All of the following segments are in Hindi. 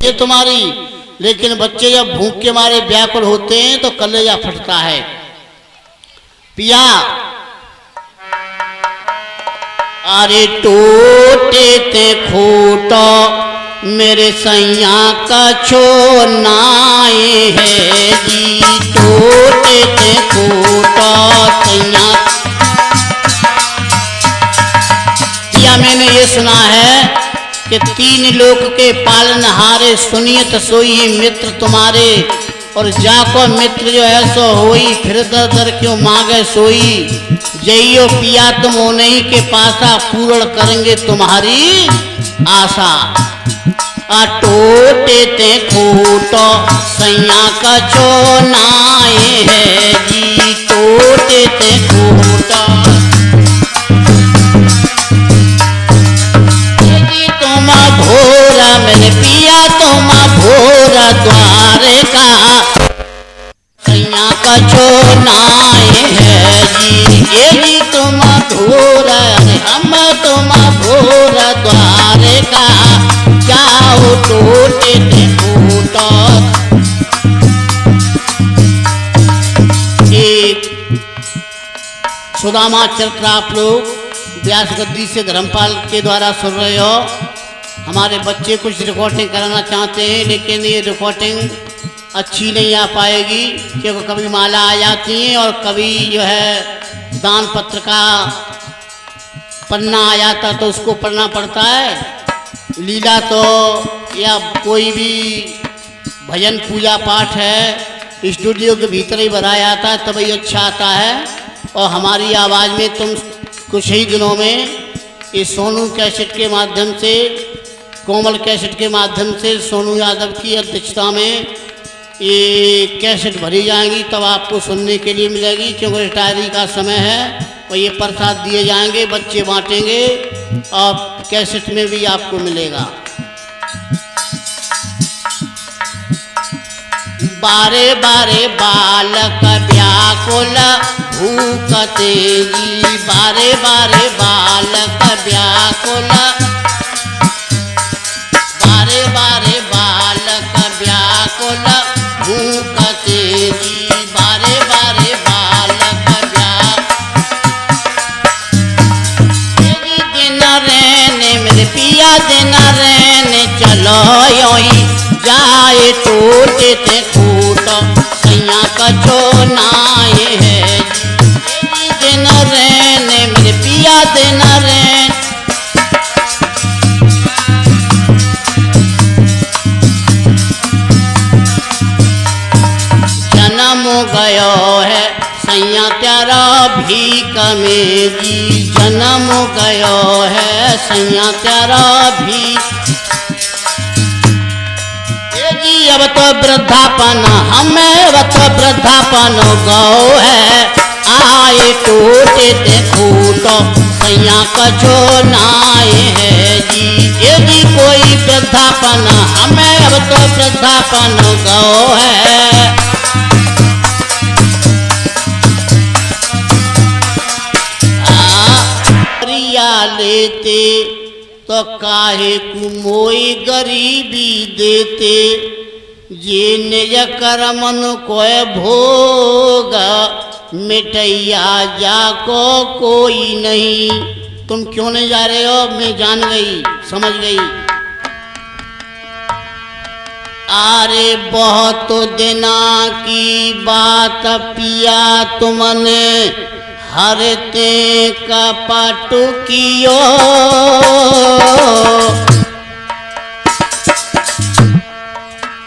ये तुम्हारी, लेकिन बच्चे जब भूख के मारे व्याकुल होते हैं तो कलेजा फटता है। पिया अरे टूटे ते खूटा मेरे सैया का छोनाए है जी, टूटे ते खूटा सैया। पिया मैंने ये सुना है कि तीन लोक के पालनहारे सुनियत सोई मित्र तुम्हारे, और जाको मित्र जो है सो होई, फिर दर दर क्यों मांगे सोई। जइयो पिया तुम उन्हीं के पासा, पूर्ण करेंगे तुम्हारी आशा। टोटे ते खूटो सैया का छोनाए है जी, टोटे ते खूटो भोरा मेरे पिया तुम भोरा द्वारे का सैया का छोनाए है जी, ये जी तुम भोरा हम तुम भोरा द्वारे का, जाओ टूटे ते फूटो। एक सुदामा चरित्र आप लोग व्यास गद्दी से धर्मपाल के द्वारा सुन रहे हो। हमारे बच्चे कुछ रिकॉर्डिंग कराना चाहते हैं, लेकिन ये रिकॉर्डिंग अच्छी नहीं आ पाएगी, क्योंकि कभी माला आ जाती है और कभी जो है दान पत्र का पन्ना आ जाता तो उसको पढ़ना पड़ता है। लीला तो या कोई भी भजन पूजा पाठ है स्टूडियो के भीतर ही बनाया जाता है, तभी अच्छा आता है। और हमारी आवाज़ में तुम कुछ ही दिनों में इस सोनू कैसेट के माध्यम से, कोमल कैसेट के माध्यम से सोनू यादव की अध्यक्षता में ये कैसेट भरी जाएंगी, तब आपको सुनने के लिए मिलेगी, क्योंकि रिटायरी का समय है। और ये प्रसाद दिए जाएंगे, बच्चे बांटेंगे और कैसेट में भी आपको मिलेगा। बारे बारे बालक व्याकुल भूखते जी, बारे बारे बालक व्याकुल, बारे बारे बालक व्याकुल भूखते जी, बारे बारे बालक दिन रहने मेरे पिया दिन रहने चलो योई, जाए टूटे ते खूटो सैया का छोनाए है जी, दिन रहने मेरे पिया दिन रहने। जन्म गयो है सैया तेरा भीख में जी, जन्म गयो है सैया तेरा भीख जी। अब तो वृद्धापन हमें, अब तो वृद्धापन गौ है, आए टूटे ते खूटो सैया का छोनाए है जी, ये जी कोई वृद्धापन हमें, अब तो वृद्धापन गौ है। लेते तो काहे कुमोई गरीबी देते, जे निज कर्मन कोय भोग मिटैया जाको कोई नहीं। तुम क्यों नहीं जा रहे हो? मैं जान गई, समझ गई। अरे बहुत दिना की बात पिया तुमने हरते कपट कियो,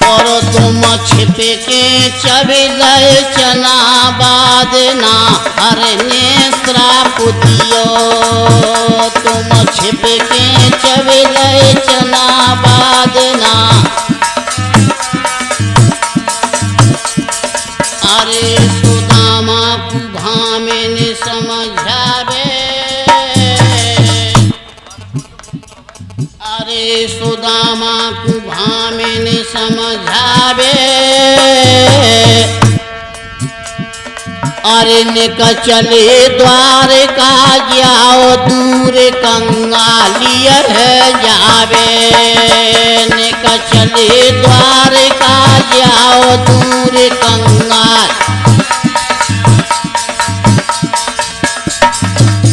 और तुम छिपे के चबिलय चना बादना हरने श्राप दियो, तुम छिपे के चबिलय चना बादना। अरे सुदामा भामे ने समझावे, अरे सुदामा भामे ने समझावे, अरे निकल चले द्वारका जाओ दूर कंगालिय है जावे, निकल चले द्वारका जाओ दूर कंगाल।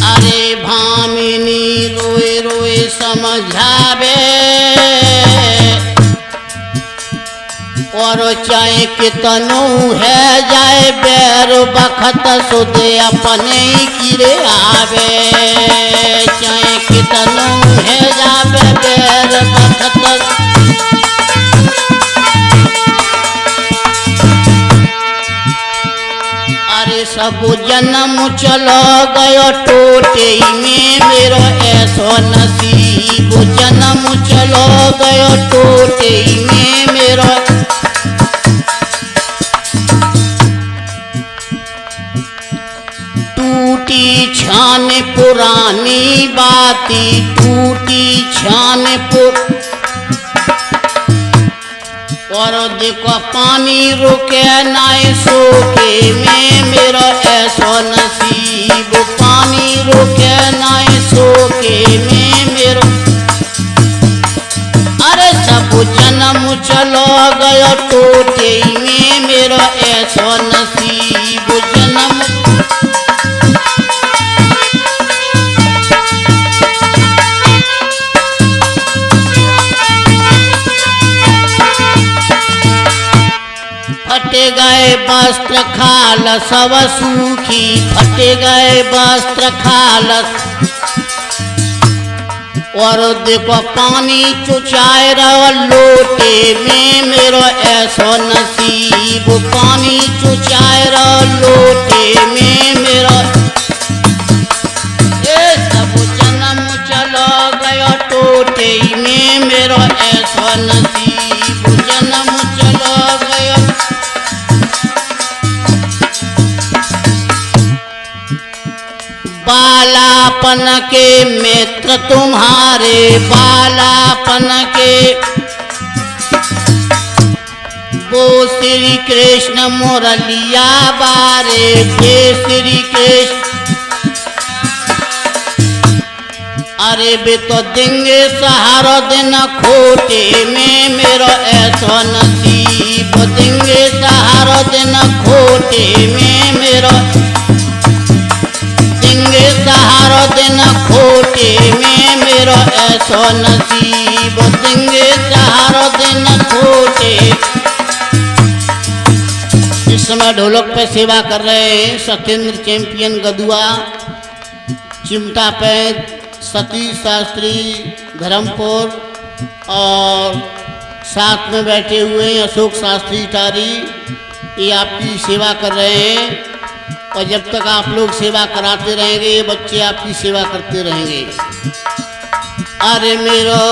अरे भामिनी रोए रोए समझावे, और चाहे कितनू है जाए बैर बखत सुध अपने गिरे आवे, चाहे कितनू है जाए बैर बखत। अरे सब जन्म चलो गयो टोटे में मेरो ऐसो नसीब, जन्म चलो गयो टोटे में मेरो। टूटी छान पुरानी बाती, टूटी छान और देखो पानी रुके नाय सोके में मेरो ऐसो नसीब, पानी रुके नाय सोके में मेरो। अरे सब जन्म चलो गयो टोटे में मेरो ऐसो नसीब, जन्म। फटे गए वस्त्र खाल सब सूखी, फटे गए वस्त्र खाल। और देखो पानी चुचाए रहो लोटे में मेरो ऐसो नसीब, पानी चुचाए रहो लोटे में मेरो। ये सब जन्म चलो गयो टोटे में मेरो ऐसो नसीब, जन्म चलो गयो। बालापन के मित्र तुम्हारे, बालापन के वो श्री कृष्ण मुरलिया बारे, हे श्री कृष्ण। अरे बे तो देंगे सहारो दिन खोटे में मेरो ऐसो नसीब, देंगे सहारो दिन खोटे में मेरो। देंगे सहारो दिन खोटे में मेरो ऐसो नसीब, देंगे सहारो दिन खोटे। इस समय ढोलक पे सेवा कर रहे हैं सत्येंद्र चैंपियन गदुआ, चिमटा पे सतीश शास्त्री धर्मपुर, और साथ में बैठे हुए अशोक शास्त्री टारी, ये आपकी सेवा कर रहे हैं। और जब तक आप लोग सेवा कराते रहेंगे ये बच्चे आपकी सेवा करते रहेंगे। अरे मेरो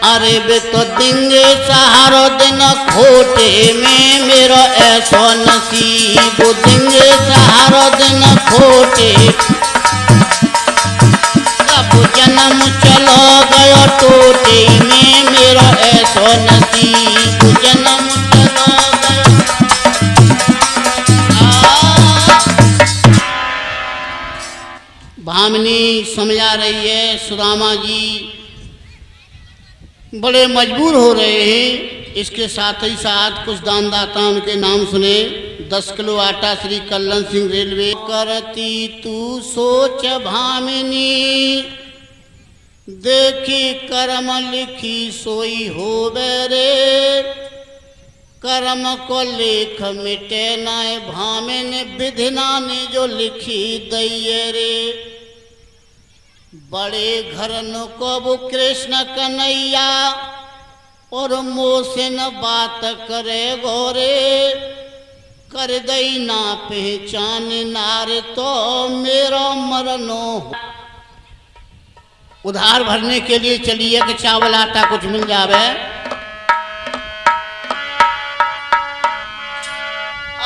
अरे बे तो देंगे सहारो दिन खोटे में मेरो ऐसो नसीब, देंगे सहारो दिन खोटे। सब जन्म चलो गयो टोटे में मेरो ऐसो नसीब, जन्म चलो गयो। भामिनी समझा रही है सुदामा जी बड़े मजबूर हो रहे हैं। इसके साथ ही साथ कुछ दानदाताओं के नाम सुने। 10 किलो आटा श्री कल्याण सिंह रेलवे। करती तू सोच भामिनी, देखी कर्म लिखी सोई हो बेरे। कर्म को लेख मिटे नाय भामिन, विधिना ने जो लिखी दैये रे। बड़े घर न को कृष्ण कन्हैया, और मोसे न बात करे गोरे। कर दई ना पहचान नार, तो मेरो मरनो। उधार भरने के लिए चलिए कि चावल आटा कुछ मिल जावे।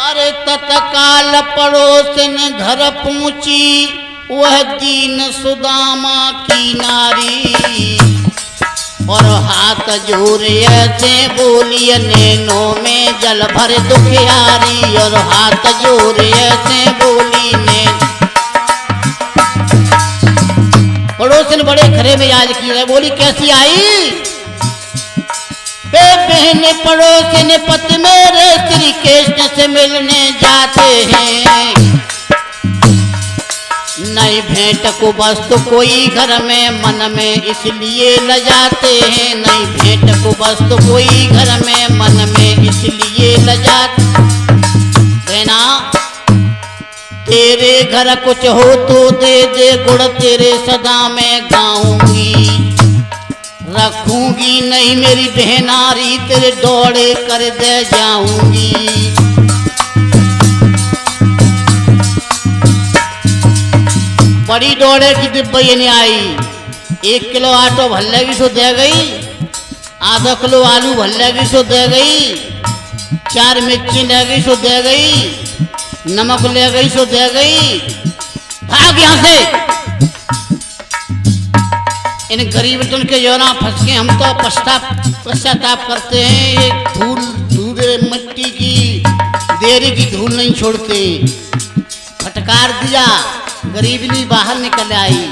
अरे तत्काल पड़ोसन घर पहुंची, वह दीन सुदामा की नारी। और हाथ जोड़े ऐसे बोली, नैनों में जल भर दुखियारी। और हाथ जोड़े ऐसे बोली, पड़ोसन बड़े खरे मिजाज की है, बोली कैसी आई? बहन पड़ोसन पति मेरे श्री कृष्ण से मिलने जाते हैं, नई भेंट को वस्तु कोई घर में मन में इसलिए ल जाते हैं, नई भेंट को वस्तु कोई घर में मन में इसलिए ल जाते। बहना तेरे घर कुछ हो तो दे दे गुड़ तेरे सदा मैं गाऊंगी, रखूंगी नहीं मेरी बहनारी तेरे दौड़े कर दे जाऊंगी। बड़ी दौड़े की डिब्बी नहीं आई, 1 किलो आटो भल्लेगी सो दे गई, आधा किलो आलू भल्लेगी सो दे गई, 4 मिर्ची ले गई सो दे गई, नमक ले गई सो दे गई। भाग यहां से। इन गरीब टन के जोरा फंस के हम तो पश्चाताप करते हैं, ये धूल मिट्टी की देरी की धूल नहीं छोड़ते। फटकार दिया, गरीबनी बाहर निकल आई,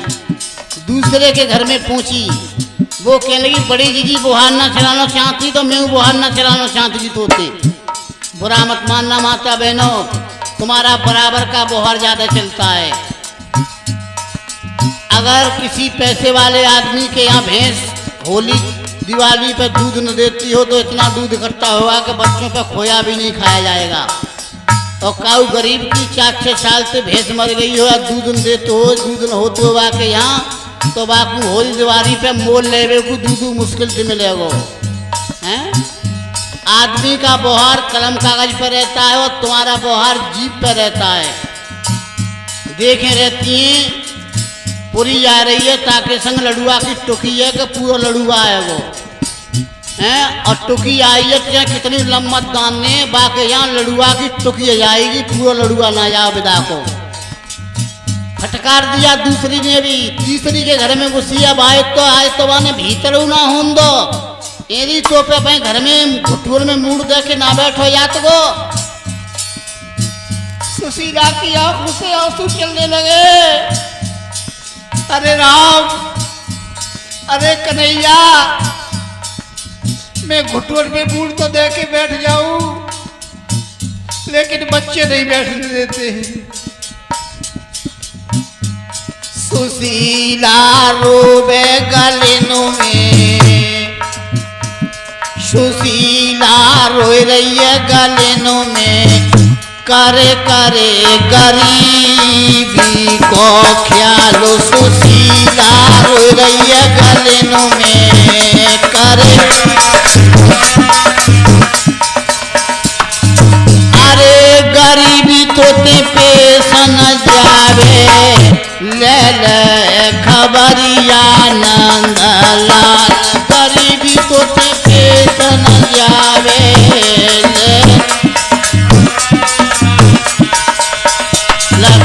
दूसरे के घर में पहुंची, वो कहने लगी बड़ी जीजी बुहार ना चलाना चाहती तो मैं बुहार ना चलाना चाहती जी तोते। बुरा मत मानना माता बहनों, तुम्हारा बराबर का बुहार ज्यादा चलता है। अगर किसी पैसे वाले आदमी के यहाँ भैंस होली दिवाली पे दूध न देती हो तो इतना दूध इकट्ठा होगा कि बच्चों पे खोया भी नहीं खाया जाएगा। और काऊ गरीब की 4-6 साल से भैंस मर गई हो या दूध न देते हो, दूध न होते हो के यहाँ तो बाकू होली दिवाली पे मोल लेवे को दूध मुश्किल से मिलेगा। हैं? आदमी का बोहार कलम कागज पर रहता है और तुम्हारा बोहार जीप पर रहता है। देखें रहती हैं पूरी जा रही है ताकि संग लड़ुआ की टुकी है कि पूरा लड़ुआ है वो हैं, और टुकी आई है चाहे कितनी लम्बत दानने बाकी यहाँ लड़ुआ की टुकी जाएगी, पूरा लड़ुआ ना जाओ विदा को। फटकार दिया दूसरी ने भी, तीसरी के घर में घुसी, अब आए तो वाने भीतर ना हों दो, एरी तो पे भाई घर में घुटुर में मुड़ दे के ना बैठो या तो गो। सुशीला की आंखों से आंसू चलने लगे। अरे राम, अरे कन्हैया, मैं घुटुर में मुड़ तो दे के बैठ जाऊं लेकिन बच्चे नहीं बैठने देते हैं। सुशीला रोवे गलिनों में, सुशीला रोई रही है गलिनों में, करे करे गरीबी को ख्यालो। सुशीला रोई रही है गलिनों में, करे अरे गरीबी तो ते पेश न जावे, ले ले खबरिया नंदलाल, गरीबी तो ते पेश न जावे,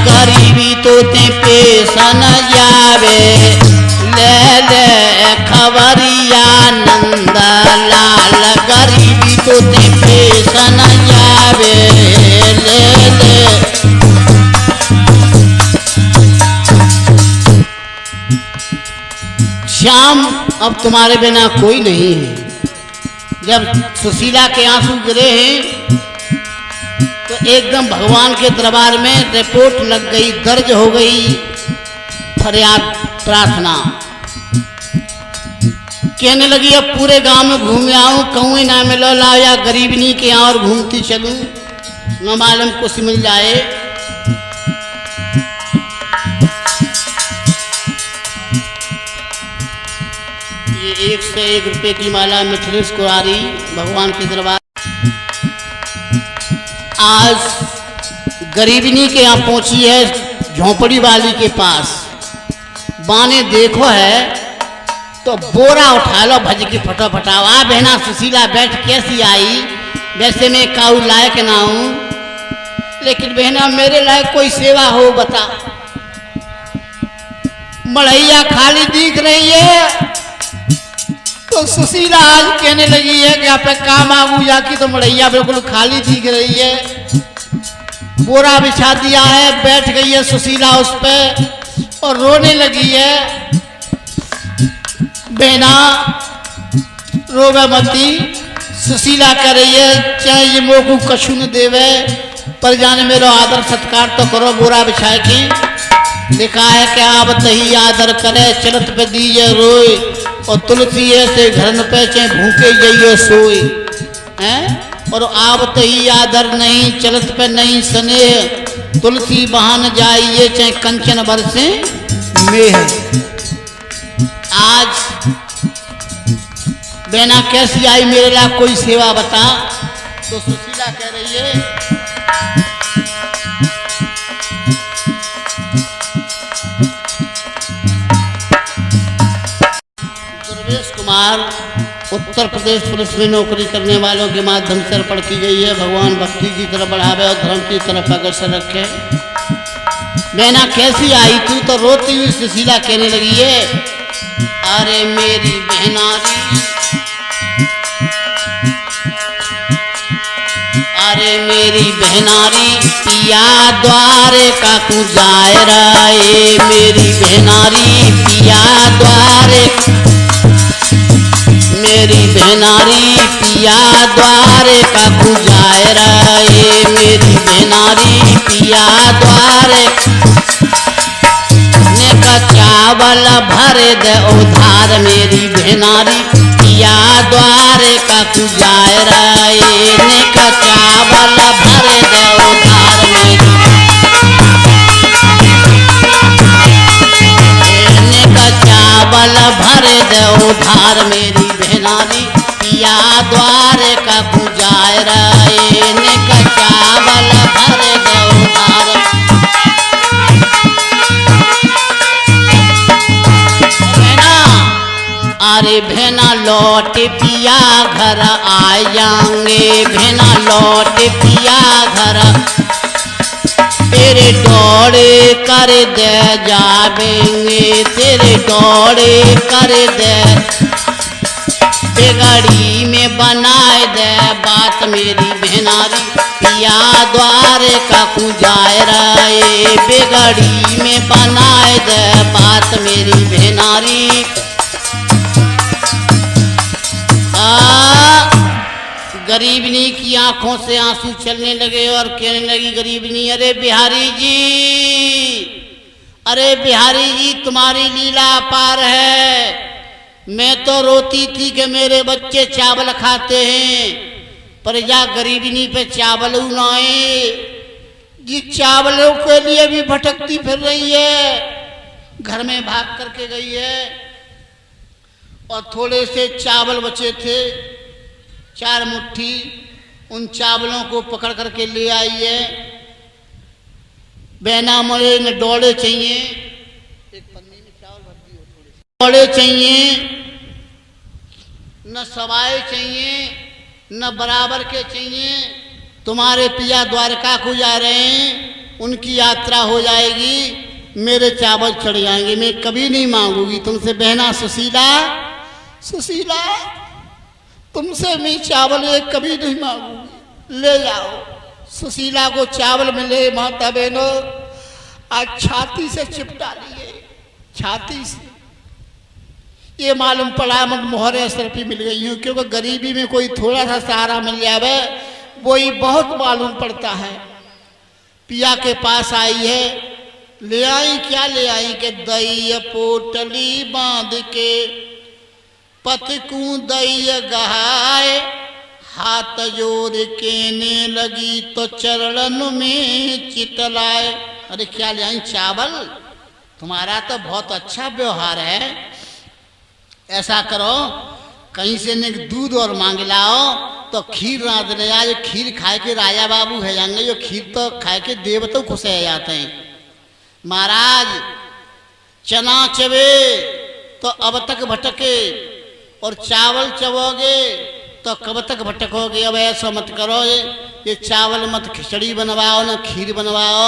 गरीबी तो ते पेश न जावे, ले ले खबरिया नंदलाल, गरीबी तो ते पेश न जावे, ले ले। श्याम अब तुम्हारे बिना कोई नहीं है। जब सुशीला के आंसू गिरे हैं तो एकदम भगवान के दरबार में रिपोर्ट लग गई, दर्ज हो गई फरियाद प्रार्थना। कहने लगी अब पूरे गांव में घूम आऊं, कहूँ ना मिलो ला या गरीबनी के यहाँ और घूमती चलूं, न मालूम कुछ मिल जाए। ये 1 से 1 रुपए की माला मिथिलेश कुरारी भगवान के दरबार। आज गरीबनी के यहाँ पहुंची है झोंपड़ी वाली के पास, बाने देखो है तो बोरा उठा लो भज के फटाफटाओ। आ बहना सुशीला बैठ कैसी आई, वैसे मैं काऊ लायक ना हूं, लेकिन बहना मेरे लायक कोई सेवा हो बता। मढ़ैया खाली दिख रही है तो सुशीला आज कहने लगी है कि आप काम आगू जाकी तो मढ़ैया बिल्कुल खाली दिख रही है। बोरा बिछा दिया है, बैठ गई है सुशीला उस पे और रोने लगी है। बहना रोवे मती। सुशीला कह रही है चाहे ये मोकू कछु न देवे पर जाने मेरो आदर सत्कार तो करो बोरा बिछाए की। लिखा है कि आप तही आदर करे चलत पे दीजे रोए और तुलसी ऐसे घर न पे चाहे भूखे जाइए सोए हैं। और आप तही आदर नहीं चलत पे नहीं सने तुलसी बहान जाइए चाहे कंचन बरसे मेह। आज बहना कैसी आई मेरे ला कोई सेवा बता। तो सुशीला कह रही है दुर्वेश कुमार उत्तर प्रदेश पुलिस में नौकरी करने वालों के माध्यम से अर्पण की गई है। भगवान भक्ति की तरफ बढ़ावे और धर्म की तरफ अग्रसर रखे। बहना कैसी आई तू तो रोती हुई सुशीला कहने लगी है अरे मेरी बहनारी अरे मेरी बहनारी पिया द्वारे का तू जाए रे। मेरी बहनारी पिया द्वारे मेरी बहनारी पिया द्वारे का तू जाए रे। मेरी बहनारी पिया द्वारे ने का चावल भर दे उधार। मेरी बहनारी पिया द्वारे का तू जाए रे। ने का चावल भर दे उधार। ने का चावल भर दे उधार। मेरी बहनारी पिया द्वारे का तू जाए रे। ने का चावल भर दे उधार। अरे भेना लौट पिया घर आ जाएंगे। भेना लौट पिया घर तेरे दौड़े कर दे जावेंगे। तेरे दौड़े कर दे बेगड़ी में बनाए दे बात। मेरी बहनारी पिया द्वारे का तू जाए रे। बेगड़ी में बनाए दे बात। मेरी बहनारी गरीबनी की आंखों से आंसू चलने लगे और कहने लगी गरीबनी अरे बिहारी जी अरे बिहारी जी तुम्हारी लीला अपार है। मैं तो रोती थी कि मेरे बच्चे चावल खाते हैं पर जा गरीबनी पे चावल उनाए जी चावलों के लिए भी भटकती फिर रही है। घर में भाग करके गई है और थोड़े से चावल बचे थे 4 मुट्ठी उन चावलों को पकड़ करके ले आई है। बहना मोरे न डोले चाहिए एक पन्नी में चावल भर दी हो थोड़े चाहिए न सवाए चाहिए न बराबर के चाहिए। तुम्हारे पिया द्वारका को जा रहे हैं उनकी यात्रा हो जाएगी मेरे चावल चढ़ जाएंगे। मैं कभी नहीं मांगूंगी तुमसे बहना सुशीला। सुशीला तुमसे मैं चावल एक कभी नहीं मांगूंगी ले जाओ। सुशीला को चावल मिले माता बहनों आज छाती से चिपटा लिए छाती से। ये मालूम पड़ा मैं मोहरे सर पे मिल गई हूँ क्योंकि गरीबी में कोई थोड़ा सा सहारा मिल जावे वो ही बहुत मालूम पड़ता है। पिया के पास आई है ले आई क्या ले आई के दही पोटली बांध के पतकू दई गहाए हाथ जोड़ केने लगी तो चरणन में चितलाए। अरे क्या ले आई चावल तुम्हारा तो बहुत अच्छा व्यवहार है। ऐसा करो कहीं से ने दूध और मांग लाओ तो खीर रात ले आज खीर खाए के राजा बाबू है जाएंगे। जो खीर तो खाए के देवता खुश हो जाते हैं। महाराज चना चबे तो अब तक भटके और चावल चबोगे तो कब तक भटकोगे। अब ऐसा मत करो ये चावल मत खिचड़ी बनवाओ ना खीर बनवाओ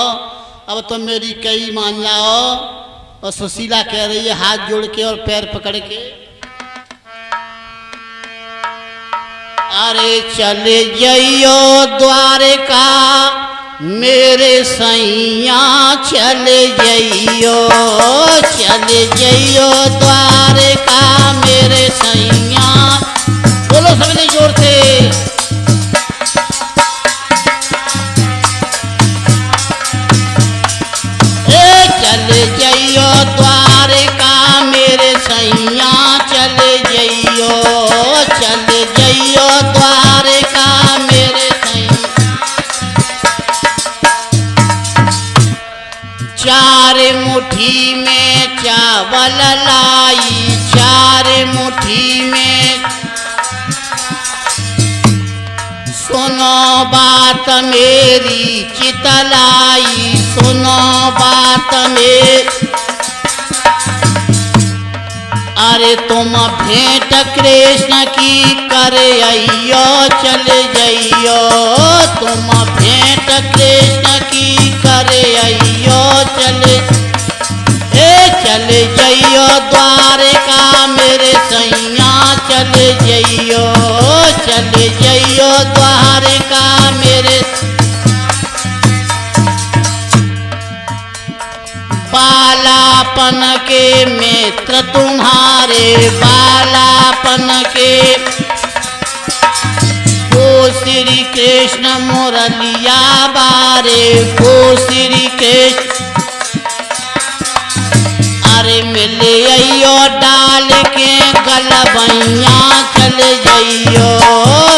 अब तो मेरी कई मान जाओ। और सुशीला कह रही है हाथ जोड़ के और पैर पकड़ के अरे चले जाइयो द्वारका मेरे सैया चले जइयो द्वारका मेरे सैया। बोलो सबने जोर से। चले जइयो द्वारका मेरे सैया चले जइयो द्वारका मेरे सैया। चार मुट्ठी में चावल लाई, चार मुट्ठी में सुनो बात मेरी चितलाई, सुनो बात मेरी। अरे तुम भेंट कृष्ण की करे अइयो चले जइयो, तुम भेंट कृष्ण की करे अइयो चले जइयो द्वारका मेरे सैया चले जइयो द्वारका मेरे। बालापन के मित्र तुम्हारे, बालापन के वो श्री कृष्ण मुरलिया बारे, वो श्री कृष्ण। अरे मिले अइयो डाल के गलबैया चले जइयो,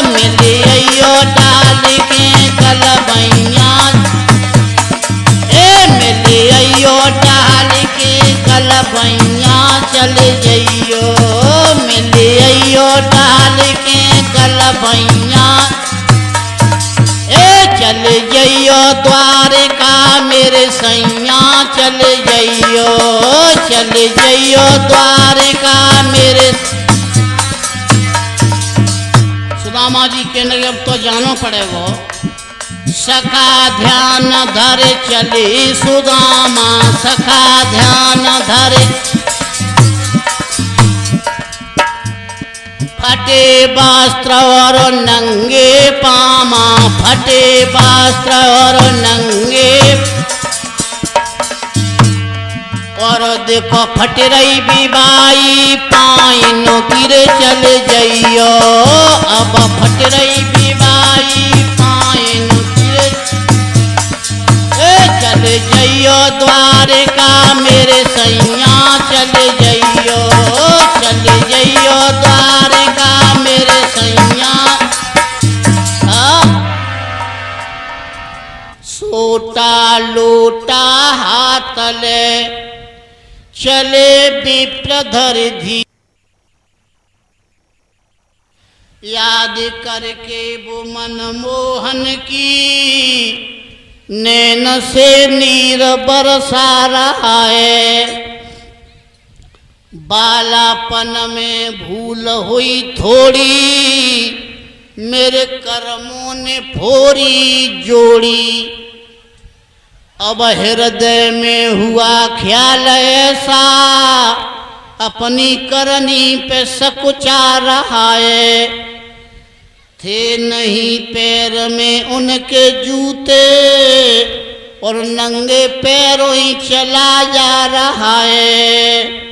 मिले अइयो डाल के गलबैया। मिले अइयो डाल के गलबैया चले जइयो, मिले अइयो डाल के गलबैया। चले जइयो द्वारका मेरे सैया चले जइयो द्वारका मेरे। सुदामा जी के नगर अब तो जानो पड़ेगा। सखा ध्यान धरे चले सुदामा, सखा ध्यान धरे। फटे वस्त्र और नंगे पामा, फटे वस्त्र और नंगे। और देखो फट रही बिबाई पाइनो गिरे चले जइयो, अब फट रही बिबाई पाइनो गिरे चले जइयो द्वारका मेरे सैया चले जइयो द्वारका मेरे सैया। सोटा लोटा हाथ ले चले विप्रधर धी, याद करके वो मनमोहन की नैन से नीर बरसा रहा है। बालापन में भूल हुई थोड़ी, मेरे कर्मों ने फोरी जोड़ी। अब हृदय में हुआ ख्याल ऐसा, अपनी करनी पे सकुचा रहा है। थे नहीं पैर में उनके जूते, और नंगे पैरों ही चला जा रहा है।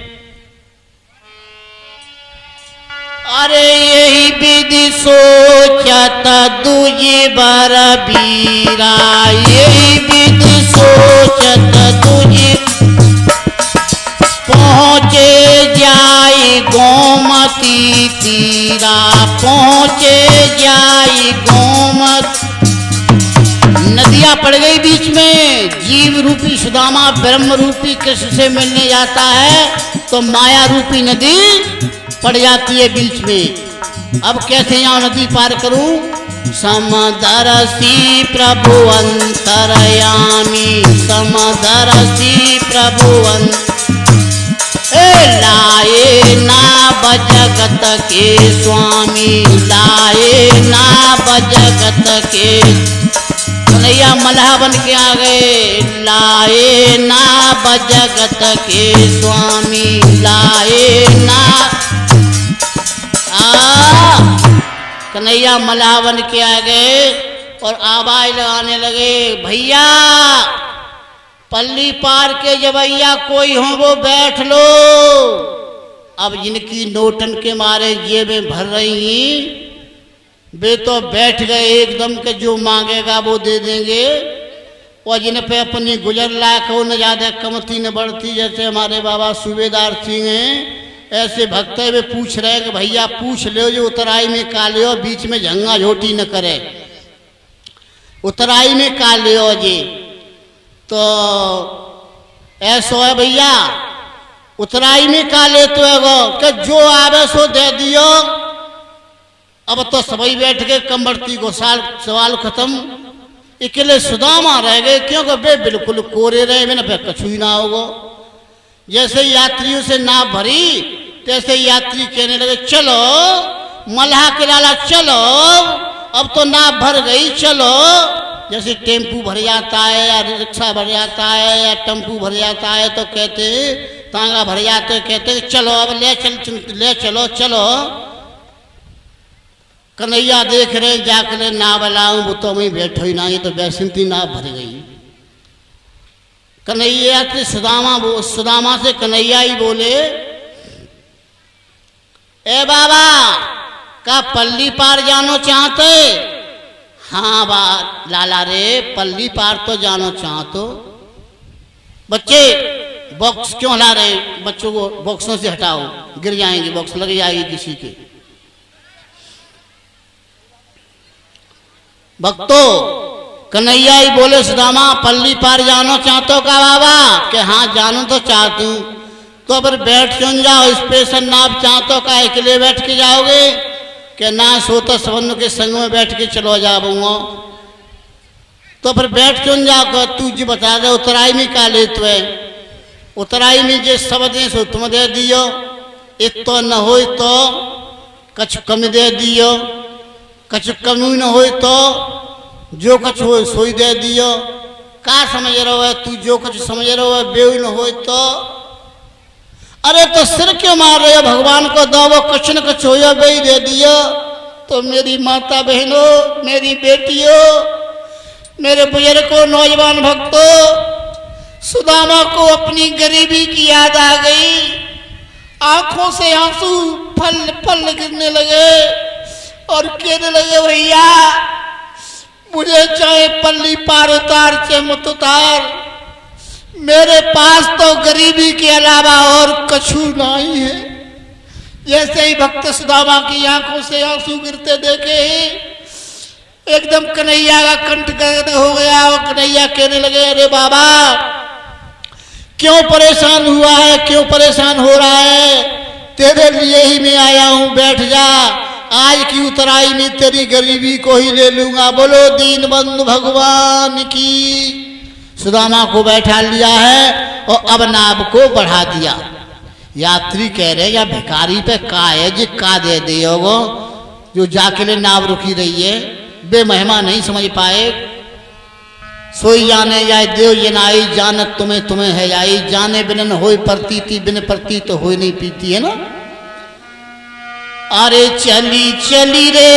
अरे यही विधि सोचत दूजी बार बीरा, यही विधि सोचत दूजी। पहुँचे जाई गोमती तीरा, पहुँचे जाई गोमती। नदियाँ पड़ गई बीच में। जीव रूपी सुदामा ब्रह्म रूपी कृष्ण से मिलने जाता है तो माया रूपी नदी पड़ जाती है बीच में। अब कैसे यहाँ नदी पार करूं? समदरसी प्रभु अंतरयामी, समदरसी प्रभु लाए ना बजगत के स्वामी, लाए ना बजगत के। कन्हैया मल्हा बन के आ गए। लाए ना बजगत के स्वामी, लाए ना। कन्हैया मल्हा बन के आ गए और आवाज लगाने लगे, भैया पल्ली पार के जवैया कोई हो वो बैठ लो। अब जिनकी नोटन के मारे जेबें भर रही वे तो बैठ गए एकदम के, जो मांगेगा वो दे देंगे। और जिन पे अपनी गुजर लायक हो, न ज़्यादा कमती न बढ़ती, जैसे हमारे बाबा सूबेदार सिंह हैं, ऐसे भक्त वे पूछ रहे हैं कि भैया पूछ लो जो उतराई में काले हो, बीच में झंगा झोटी न करे, उतराई में काले हो जी। तो ऐसो है भैया उतराई में काले तो एगो कि जो आवे सो दे दियो। अब तो सभी बैठ के कमबरती को सवाल खत्म। अकेले सुदामा रह गए क्योंकि वे बिल्कुल कोरे रहे, मैंने पे कछु ही ना होगो। जैसे यात्रियों से नाव भरी तैसे यात्री कहने लगे, चलो मल्हा के लाला चलो, अब तो नाव भर गई चलो। जैसे टेम्पू भर जाता है या रिक्शा भर जाता है या टेम्पू भर जाता है तो कहते तांगा भर जाते, कहते चलो अब ले चलो चलो। कन्हैया देख रहे जाकर नाव लाऊं, वो तो वहीं बैठो ही ना, ये तो बैसंती नाव भर गई। कन्हैया से सुदामा से कन्हैया ही बोले, ए बाबा का पल्ली पार जानो चाहते? हाँ लाला रे पल्ली पार तो जानो चाहतो। बच्चे बॉक्स क्यों ला रहे? बच्चों को बॉक्सों से हटाओ, गिर जाएंगे, बॉक्स लग जाएगी किसी के। भक्तो कन्हैया ही बोले, सुदामा पल्ली पार जानो चाहतो का बाबा? कि हाँ जानो तो चाहती हूँ। तो फिर बैठ क्यों जाओ, स्पेशल नाव चाहतो का अकेले बैठ के जाओगे? कि ना सो तो सवर्ण के संग में बैठ के चलो जाऊंगा। तो फिर बैठ क्यों जाओ? तू जी बता दे उतराई में का ले तो है, उतराई में जे सब दे सो तुम दे दियो, एक तो न हो तो कछ कम दे दियो, कछ कम न हो तो जो कछ हो सोई दे दियो। का समझ रहो है तू? जो कछ समझ रहो है बेउ न हो तो। अरे तो सिर क्यों मार रहे हो? भगवान को दो, वो कछ न कछ हो बेई दे दियो। तो मेरी माता बहनों, मेरी बेटियों, मेरे बुजुर्गों, नौजवान भक्तों, सुदामा को अपनी गरीबी की याद आ गई। आंखों से आंसू फल फल गिरने लगे और कहने लगे, भैया मुझे चाहे पल्ली पार उतार चाहे मत उतार, मेरे पास तो गरीबी के अलावा और कछु नहीं है। जैसे ही भक्त सुदामा की आंखों से आंसू गिरते देखे एकदम कन्हैया का कंठ गद हो गया। और कन्हैया कहने लगे, अरे बाबा क्यों परेशान हुआ है, क्यों परेशान हो रहा है? तेरे लिए ही मैं आया हूं, बैठ जा। आज की उतराई में तेरी गरीबी को ही ले लूंगा। बोलो दीन बंधु भगवान की। सुदामा को बैठा लिया है और अब नाव को बढ़ा दिया। यात्री कह रहे या भिखारी पे का है जी, का दे दियोगो जो जाके ले नाव रुकी रही है। बे महिमा नहीं समझ पाए। सोई जाने जाए देव जनाई, जानत तुम्हें तुम्हें है जाई, जाने बिन होई प्रतीति, बिन प्रतीत तो हो नहीं पीती, है ना। अरे चली चली रे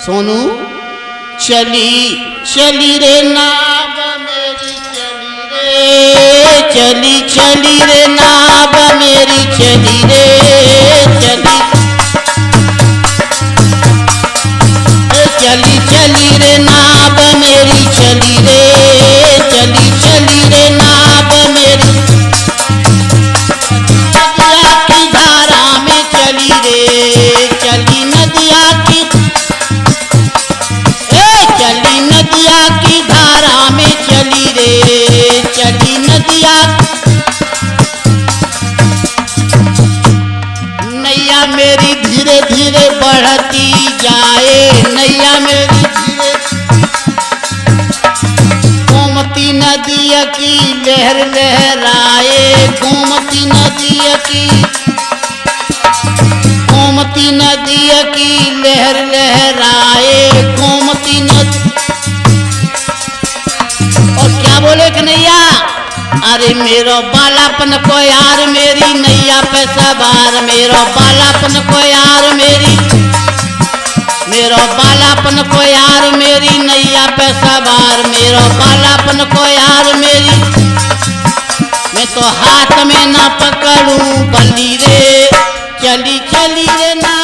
सोनू, चली चली रे नाव मेरी चली रे, चली चली रे नाव मेरी चली रे, चली चली चली रे नाव मेरी चली रे, चली चली रे नाव मेरी नदिया की धारा में चली रे, चली नदिया की, चली नदिया की धारा में चली रे, चली नदिया। नैया मेरी धीरे धीरे बढ़ती जाए, नैया मेरी धीरे, गोमती नदिया की लहर लहराए, गोमती नदिया की, गोमती नदिया की लहर लहराए, गोमती नदी। और क्या बोले कन्हैया, अरे मेरो बालापन को यार मेरी नैया पे सवार, मेरो बालापन को यार मेरी मेरो बालापन को यार मेरी नैया पे सवार, मेरो बालापन को यार मेरी, मैं तो हाथ में ना पकड़ूं बल्ली रे, चली चली रे ना